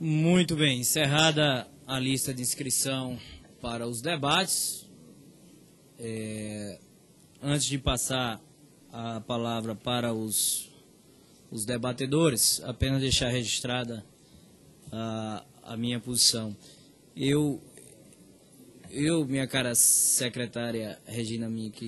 Muito bem, encerrada a lista de inscrição para os debates. Antes de passar a palavra para os debatedores, apenas deixar registrada a minha posição. Eu, minha cara secretária Regina Mink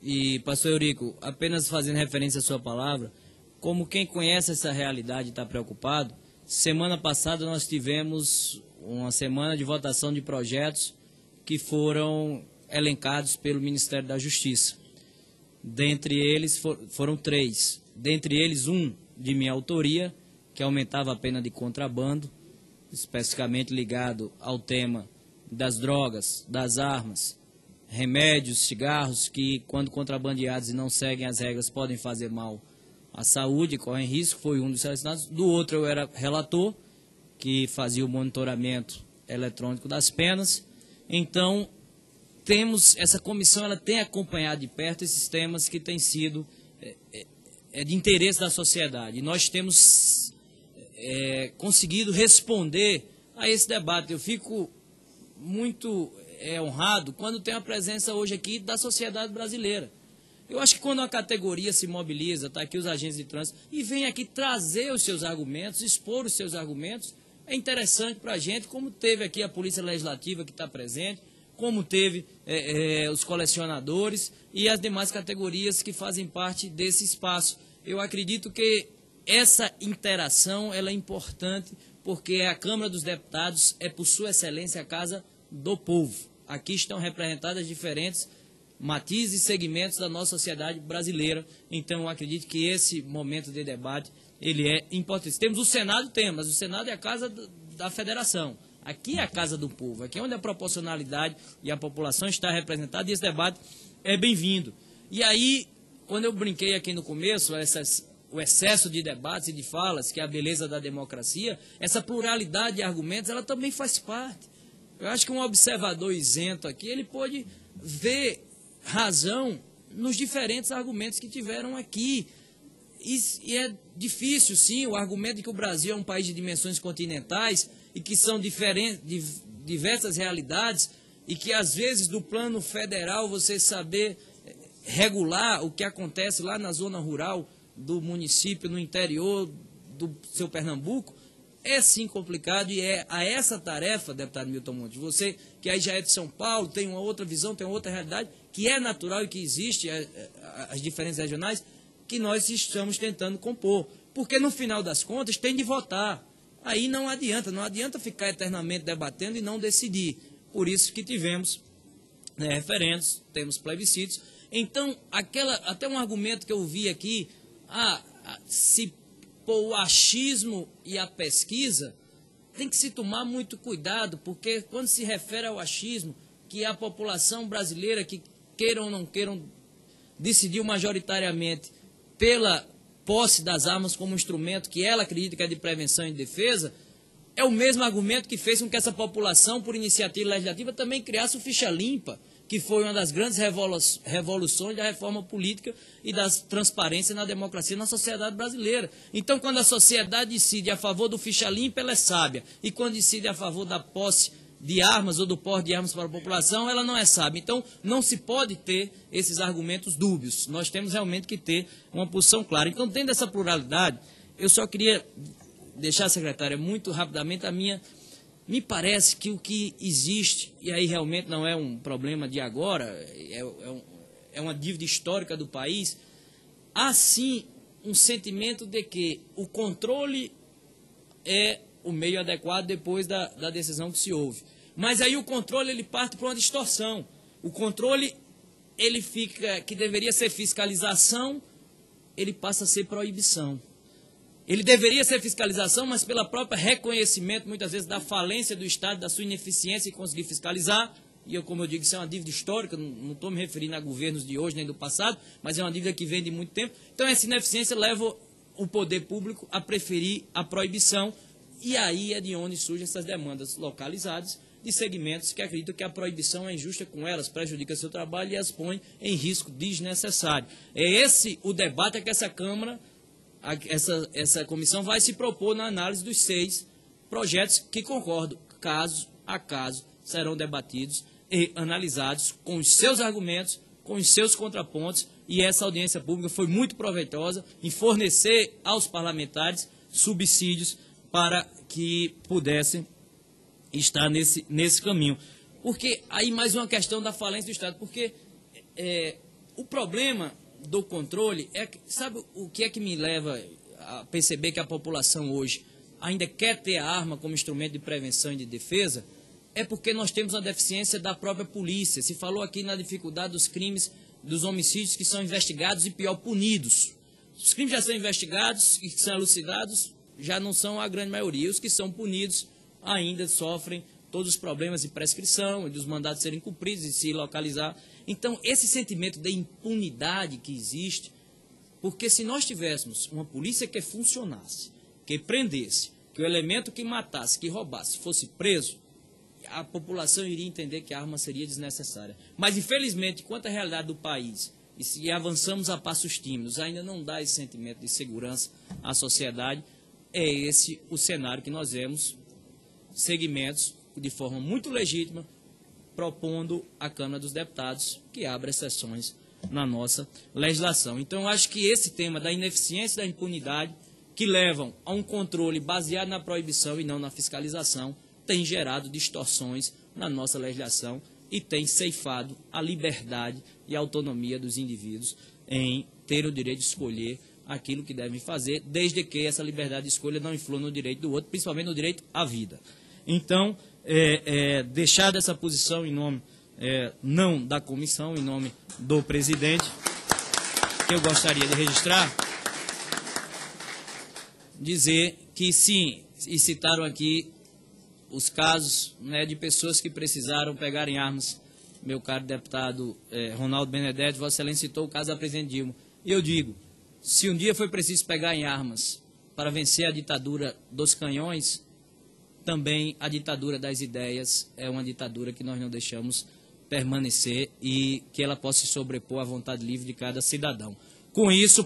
e pastor Eurico, apenas fazendo referência à sua palavra, como quem conhece essa realidade está preocupado, semana passada nós tivemos uma semana de votação de projetos que foram elencados pelo Ministério da Justiça. Dentre eles foram 3. Dentre eles um de minha autoria, que aumentava a pena de contrabando, especificamente ligado ao tema das drogas, das armas, remédios, cigarros, que quando contrabandeados e não seguem as regras podem fazer mal à saúde, correm risco, foi um dos selecionados. Do outro eu era relator, que fazia o monitoramento eletrônico das penas. Então, essa comissão ela tem acompanhado de perto esses temas que têm sido de interesse da sociedade. E nós temos conseguido responder a esse debate. Eu fico muito honrado quando tem a presença hoje aqui da sociedade brasileira. Eu acho que quando uma categoria se mobiliza, está aqui os agentes de trânsito, e vem aqui trazer os seus argumentos, expor os seus argumentos, é interessante para a gente, como teve aqui a Polícia Legislativa que está presente, como teve os colecionadores e as demais categorias que fazem parte desse espaço. Eu acredito que essa interação ela é importante, porque a Câmara dos Deputados é, por sua excelência, a Casa do Povo. Aqui estão representadas diferentes matizes e segmentos da nossa sociedade brasileira. Então, eu acredito que esse momento de debate ele é importante. Temos o Senado, mas o Senado é a casa da Federação. Aqui é a Casa do Povo, aqui é onde a proporcionalidade e a população está representada, e esse debate é bem-vindo. E aí, quando eu brinquei aqui no começo, o excesso de debates e de falas, que é a beleza da democracia, essa pluralidade de argumentos, ela também faz parte. Eu acho que um observador isento aqui, ele pode ver razão nos diferentes argumentos que tiveram aqui. E é difícil, sim, o argumento de que o Brasil é um país de dimensões continentais e que são diversas realidades e que, às vezes, do plano federal, você saber regular o que acontece lá na zona rural do município, no interior do seu Pernambuco, é sim complicado, e é a essa tarefa, deputado Milton Montes, você que aí já é de São Paulo, tem uma outra visão, tem uma outra realidade, que é natural e que existe, as diferenças regionais, que nós estamos tentando compor. Porque no final das contas tem de votar. Aí não adianta ficar eternamente debatendo e não decidir. Por isso que tivemos referendos, temos plebiscitos. Então, até um argumento que eu vi aqui, se pôr o achismo e a pesquisa, tem que se tomar muito cuidado, porque quando se refere ao achismo, que a população brasileira, que queiram ou não queiram, decidiu majoritariamente pela posse das armas como instrumento que ela acredita que é de prevenção e defesa, é o mesmo argumento que fez com que essa população, por iniciativa legislativa, também criasse o Ficha Limpa, que foi uma das grandes revoluções da reforma política e da transparência na democracia na sociedade brasileira. Então, quando a sociedade decide a favor do Ficha Limpa, ela é sábia. E quando decide a favor da posse de armas ou do porte de armas para a população, ela não é sábia. Então, não se pode ter esses argumentos dúbios. Nós temos realmente que ter uma posição clara. Então, dentro dessa pluralidade, eu só queria deixar, secretária, muito rapidamente a minha... Me parece que o que existe, e aí realmente não é um problema de agora, é uma dívida histórica do país, há sim um sentimento de que o controle é o meio adequado depois da decisão que se houve. Mas aí o controle ele parte para uma distorção. O controle ele fica, que deveria ser fiscalização, ele passa a ser proibição. Ele deveria ser fiscalização, mas pelo próprio reconhecimento, muitas vezes, da falência do Estado, da sua ineficiência em conseguir fiscalizar, e como eu digo, isso é uma dívida histórica, não estou me referindo a governos de hoje nem do passado, mas é uma dívida que vem de muito tempo. Então, essa ineficiência leva o poder público a preferir a proibição, e aí é de onde surgem essas demandas localizadas de segmentos que acreditam que a proibição é injusta com elas, prejudica seu trabalho e as põe em risco desnecessário. É esse o debate que essa Câmara... Essa comissão vai se propor na análise dos 6 projetos que, concordo, caso a caso, serão debatidos e analisados com os seus argumentos, com os seus contrapontos, e essa audiência pública foi muito proveitosa em fornecer aos parlamentares subsídios para que pudessem estar nesse caminho. Porque aí mais uma questão da falência do Estado, porque o problema do controle sabe o que é que me leva a perceber que a população hoje ainda quer ter a arma como instrumento de prevenção e de defesa? É porque nós temos a deficiência da própria polícia. Se falou aqui na dificuldade dos crimes, dos homicídios que são investigados e, pior, punidos. Os crimes já são investigados e que são elucidados já não são a grande maioria. Os que são punidos ainda sofrem todos os problemas de prescrição e dos mandatos serem cumpridos e se localizar. Então, esse sentimento de impunidade que existe, porque se nós tivéssemos uma polícia que funcionasse, que prendesse, que o elemento que matasse, que roubasse, fosse preso, a população iria entender que a arma seria desnecessária. Mas, infelizmente, enquanto a realidade do país, e se avançamos a passos tímidos, ainda não dá esse sentimento de segurança à sociedade, é esse o cenário que nós vemos, segmentos, de forma muito legítima, propondo à Câmara dos Deputados que abra exceções na nossa legislação. Então, eu acho que esse tema da ineficiência e da impunidade, que levam a um controle baseado na proibição e não na fiscalização, tem gerado distorções na nossa legislação e tem ceifado a liberdade e a autonomia dos indivíduos em ter o direito de escolher aquilo que devem fazer, desde que essa liberdade de escolha não influa no direito do outro, principalmente no direito à vida. Então, deixar dessa posição em nome, não da comissão, em nome do presidente, que eu gostaria de registrar, dizer que sim, e citaram aqui os casos, né, de pessoas que precisaram pegarem armas. Meu caro deputado Ronaldo Benedetti, Vossa Excelência citou o caso da presidente Dilma. E eu digo, se um dia foi preciso pegar em armas para vencer a ditadura dos canhões, também a ditadura das ideias é uma ditadura que nós não deixamos permanecer e que ela possa se sobrepor à vontade livre de cada cidadão. Com isso,